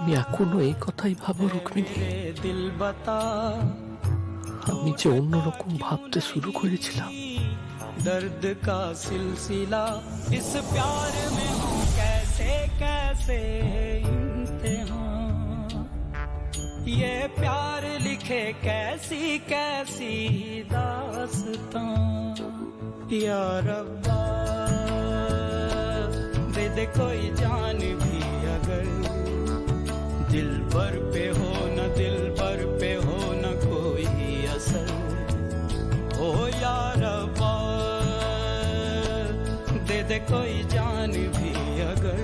তুমি এখনো এই কথাই ভাবো রুক্মিণী? আমি যে অন্যরকম ভাবতে শুরু করেছিলাম। दर्द का सिलसिला इस प्यार में हूँ कैसे कैसे इम्तिहान, ये प्यार लिखे कैसी कैसी दास्तां। या रब्बा दे दे कोई जान भी अगर दिल भर पे हो न दिल भर पे हो न कोई असर हो। या रब्बा दे दे कोई जान भी अगर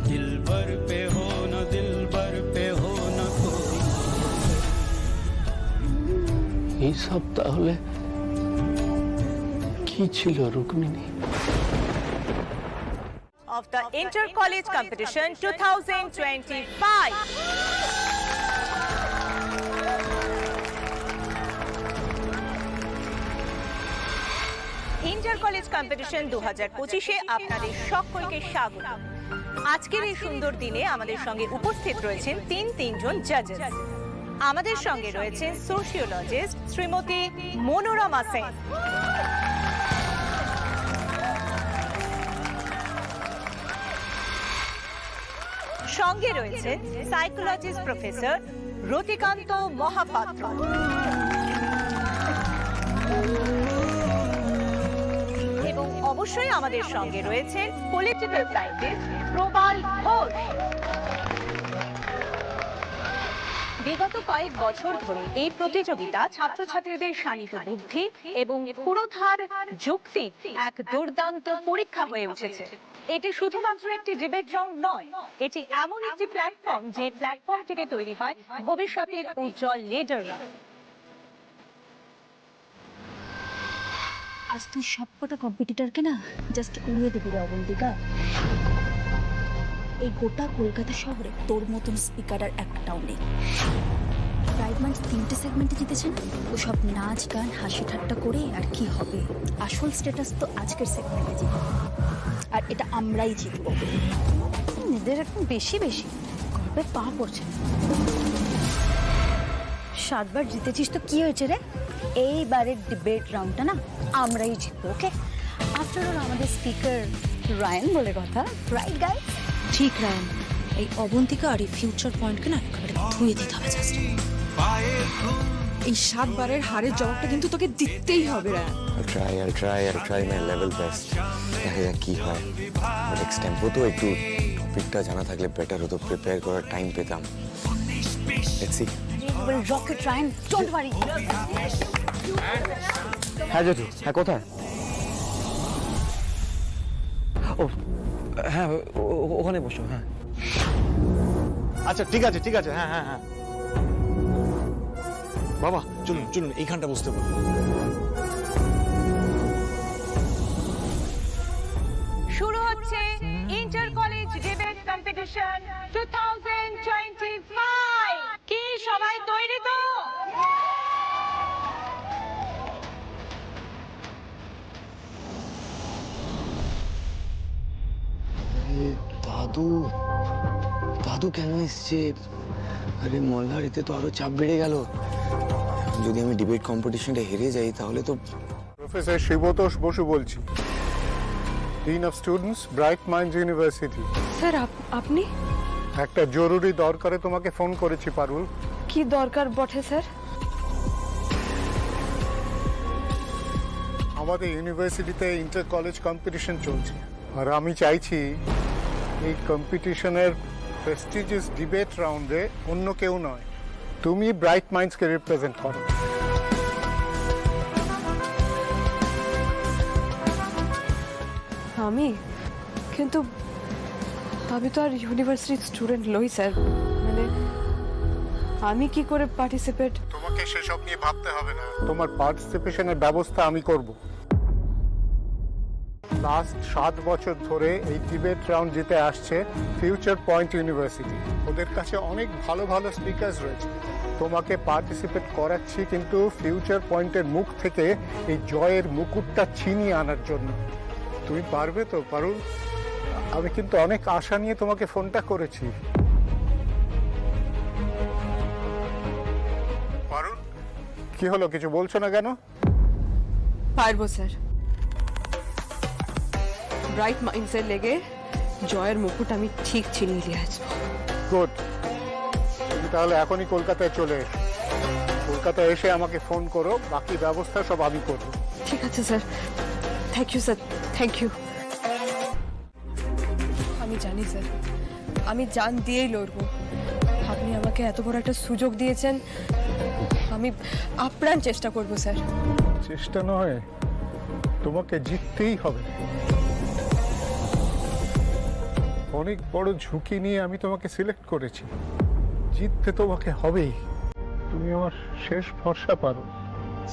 दिल भर पे हो न दिल भर पे हो न कोई। এই সব তাহলে কি ছিল Rukmini? Of the Inter College Competition 2025. Inter college competition 2025-এ আপনাদের সকলকে স্বাগত। আজকের এই সুন্দর দিনে আমাদের সঙ্গে উপস্থিত রয়েছেন তিনজন জাজেস। আমাদের সঙ্গে রয়েছেন সোশিওলজিস্ট শ্রীমতী মনোরমা সেন, সঙ্গে রয়েছেন সাইকোলজিস্ট প্রফেসর রতিকান্ত মহাপাত্র, এবং অবশ্যই আমাদের সঙ্গে রয়েছেন পলিটিক্যাল সায়েন্টিস্ট প্রবাল ঘোষ। বিগত কয়েক বছর ধরে এই প্রতিযোগিতা ছাত্রছাত্রীদের শাণিত বুদ্ধি এবং পুরোধার যুক্তি এক দুর্দান্ত পরীক্ষা হয়ে উঠেছে। এটি শুধুমাত্র একটি ডিবেট রাউন্ড নয়, এটি এমন একটি প্ল্যাটফর্ম যে প্ল্যাটফর্ম থেকে তৈরি হয় ভবিষ্যতের উজ্জ্বল লিডাররা। আজ তুই সবকটা কম্পিটিটরকে না জাস্ট উড়িয়ে দিবি রে অবন্তিকা। এই গোটা কলকাতা শহরে তোর মতন স্পিকার আর একটাও নেই। প্রাইড মান্থ 3টে সেগমেন্টে জিতেছেন, ও সব নাচ গান হাসি ঠাট্টা করে আর কি হবে। আসল স্ট্যাটাস তো আজকের সেগমেন্টে জিতবে, আর এটা আমরাই জিতবো। এদের এখন বেশি বেশি গর্বে পা পড়ছে। 7বার জিতেছিস তো কি হয়েছে রে? এইবারের ডিবেট রাউন্ডটা না আমরাই জিতবো, ওকে? আফটার অল আমাদের স্পিকার রায়ান বলে কথা, রাইট গাই? ঠিক রায়ান, এই অবন্তিকা আর এই ফিউচার পয়েন্টকে না একেবারে ধুয়ে দিতে হবে জাস্ট। এই 7বারের হারের জবাবটা কিন্তু তোকে দিতেই হবে Ryan. I'll try my level best. দেখা যাক কি হয়। নেক্সট টাইম তো একটু টপিকটা জানা থাকলে বেটার হতো, প্রিপেয়ার করার টাইম পেতাম। Let's see. Will rock it Ryan, don't worry. হ্যাঁ জেঠু, হ্যাঁ কোথায়? ও হ্যাঁ, ওখানে বসো। হ্যাঁ আচ্ছা ঠিক আছে হ্যাঁ হ্যাঁ হ্যাঁ বাবা চলুন চলুন এইখানটা বসতে বলুন। শুরু হচ্ছে ইন্টার কলেজ ডিবেট কম্পিটিশন 2025। কি সবাই তৈরি তো? দাদু দাদু কেন এসছে? আরে মল্লার, এতে তো আরো চাপ বেড়ে গেল। যদি আমি ডিবেট কম্পিটিশনটা হেরে যাই তাহলে তো। প্রফেসর শিবতোষ বসু বলছি, dean of students, bright minds university. Sir আপনি? একটা জরুরি দরকারে তোমাকে ফোন করেছি পারুল। কি দরকার বটে স্যার? আমাদের ইউনিভার্সিটিতে ইন্টার কলেজ কম্পিটিশন চলছে, আর আমি চাইছি এই কম্পিটিশনের প্রেস্টিজিয়াস ডিবেট রাউন্ডে অন্য কেউ নয়, তুমি ব্রাইট মাইন্ডসকে রিপ্রেজেন্ট করো। আমি? কিন্তু আমি তো আর ইউনিভার্সিটির স্টুডেন্ট নই স্যার। মানে আমি কি করে পার্টিসিপেট? তোমাকে সেসব নিয়ে ভাবতে হবে না, তোমার পার্টিসিপেশনের ব্যবস্থা আমি করব। লাস্ট 7 বছর ধরে এই ডিবেট রাউন্ড জিতে আসছে ফিউচার পয়েন্ট ইউনিভার্সিটি। ওদের কাছে অনেক ভালো ভালো স্পিকার্স রয়েছে। তোমাকে পার্টিসিপেট করাচ্ছি কিন্তু ফিউচার পয়েন্টের মুখ থেকে এই জয়ের মুকুটটা ছিনিয়ে আনার জন্য। তুমি পারবে তো পারুল? আমি কিন্তু অনেক আশা নিয়ে তোমাকে ফোনটা করেছি। কি হলো, কিছু বলছো না কেন? পারবো স্যার। ব্রাইট মাইন্ডসে লেগে জয়ের মুকুট আমি ঠিক চিনিয়ে দিয়ে আসবো। গুড, তুমি তাহলে এখনই কলকাতায় চলে এসো। কলকাতায় এসে আমাকে ফোন করো, বাকি ব্যবস্থা সব আমি করবো। ঠিক আছে sir, thank you sir, thank you. আমি জানি স্যার, আমি জান দিয়েই লড়বো। আপনি আমাকে এত বড় একটা সুযোগ দিয়েছেন, আমি আপ্রাণ চেষ্টা করবো স্যার। চেষ্টা নয়, তোমাকে জিততেই হবে। অনেক বড় ঝুঁকি নিয়ে আমি তোমাকে সিলেক্ট করেছি, জিততে তোমাকে হবেই। তুমি আমার শেষ ভরসা পারো।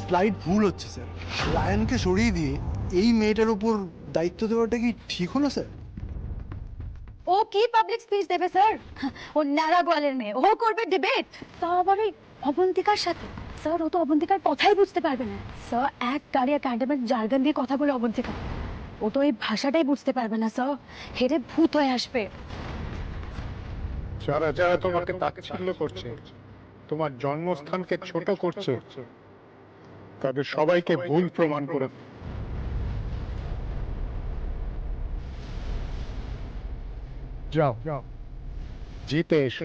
স্লাইড ভুল হচ্ছে স্যার। লায়নকে সরিয়ে দিয়ে এই মেয়েটার উপর দায়িত্ব দেওয়াটা কি ঠিক হলো স্যার? ও কি পাবলিক স্পিচ দেবে স্যার? ও ন্যাড়া গোয়ালের মেয়ে, ও করবে ডিবেট, তাও আবার এই অবন্তিকার সাথে। স্যার ও তো অবন্তিকার কথাই বুঝতে পারবে না। স্যার এক গাড়ি একাডেমিক জার্গন দিয়ে কথা বলে অবন্তিকা, ও তো এই ভাষাটাই বুঝতে পারবে না স্যার, হেরে ভূত হয়ে আসবে। যারা যারা তোমাকে তাচ্ছিল্য করছে, তোমার জন্মস্থানকে ছোট করছে, তাদের সবাইকে ভুল প্রমাণ করে দাও। যাও, জিতে এসো।